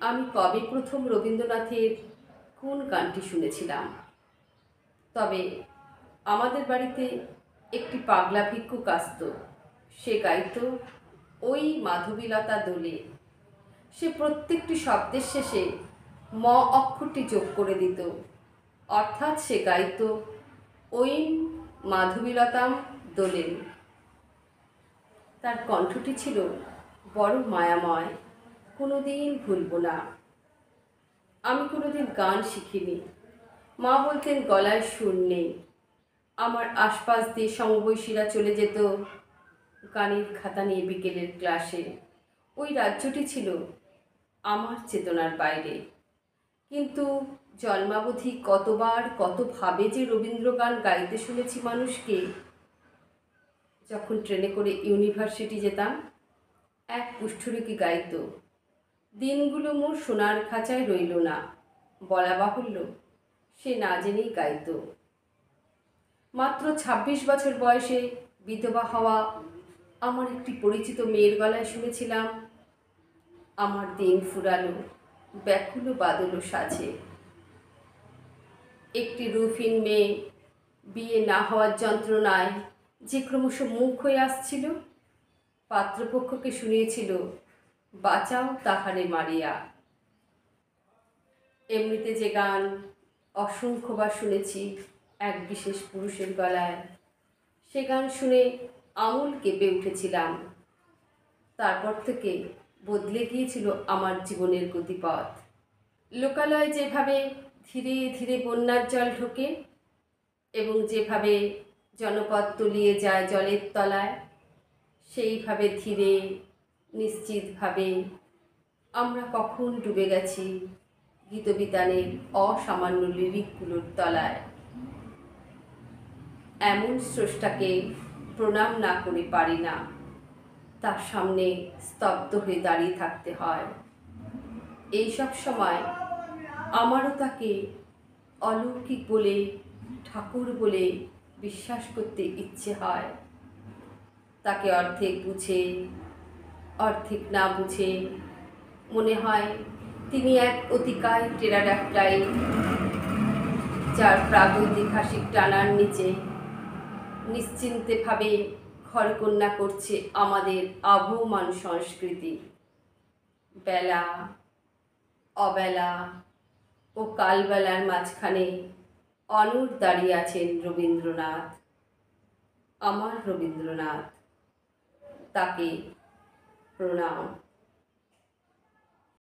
আমি কবে প্রথম রবীন্দ্রনাথের কোন গানটি শুনেছিলাম, তবে আমাদের বাড়িতে একটি পাগলা ভিক্ষুক আসত। সে গাইত ওই মাধবীলতা দোলে। সে প্রত্যেকটি শব্দের শেষে ম অক্ষরটি যোগ করে দিত, অর্থাৎ সে গাইত ওই মাধবীলতাম দোলেন। তার কণ্ঠটি ছিল বড় মায়াময়, কোনোদিন ভুলব না। আমি কোনোদিন গান শিখিনি। মা বলতেন গলায় সুর নেই। আমার আশপাশ দিয়ে সমবয়সীরা চলে যেত গানের খাতা নিয়ে বিকেলের ক্লাসে। ওই রাজ্যটি ছিল আমার চেতনার বাইরে। কিন্তু জন্মাবধি কতবার কতভাবে যে রবীন্দ্রগান গাইতে শুনেছি মানুষকে। যখন ট্রেনে করে ইউনিভার্সিটি যেতাম, এক কুষ্ঠরোগী গাইত, দিনগুলো মোর সোনার খাঁচায় রইল না। বলা বাহুল্য, সে না জেনেই গাইত। মাত্র ২৬ বছর বয়সে বিধবা হওয়া আমার একটি পরিচিত মেয়ের গলায় শুনেছিলাম, আমার দিন ফুরালো ব্যাকুল বাদল সাজে। একটি রুফিন মেয়ে বিয়ে না হওয়ার যন্ত্রণায় যে ক্রমশ মুখ হয়ে আসছিল, পাত্রপক্ষকে শুনিয়েছিল, বাঁচাও তাহারে মারিয়া। এমনিতে যে গান অসংখ্যবার শুনেছি এক বিশেষ পুরুষের গলায়, সে গান শুনে আমূল কেঁপে উঠেছিলাম। তারপর থেকে বদলে গিয়েছিল আমার জীবনের গতিপথ। লোকালয়ে যেভাবে ধীরে ধীরে বন্যার জল ঢোকে এবং যেভাবে জনপদ তলিয়ে যায় জলের তলায়, সেইভাবে ধীরে নিশ্চিতভাবে আমরা কখন ডুবে গেছি গীতবিতানের অসামান্য লিরিকগুলোর তলায়। এমন স্রষ্টাকে প্রণাম না করে পারি না, তার সামনে স্তব্ধ হয়ে দাঁড়িয়ে থাকতে হয়। এইসব সময় আমারও তাকে অলৌকিক বলে, ঠাকুর বলে বিশ্বাস করতে ইচ্ছে হয়। তাকে অর্ধেক বুঝে অর্ধেক না বুঝে মনে হয় তিনি এক অতিকায় টেরাডাক্টাইল, যার প্রাগৈতিহাসিক টানার নিচে নিশ্চিন্তেভাবে ঘরকন্যা করছে আমাদের আবহমান সংস্কৃতি। বেলা, অবেলা ও কালবেলার মাঝখানে অনড় দাঁড়িয়ে আছেন রবীন্দ্রনাথ, আমার রবীন্দ্রনাথ। তাকে প্রণাম।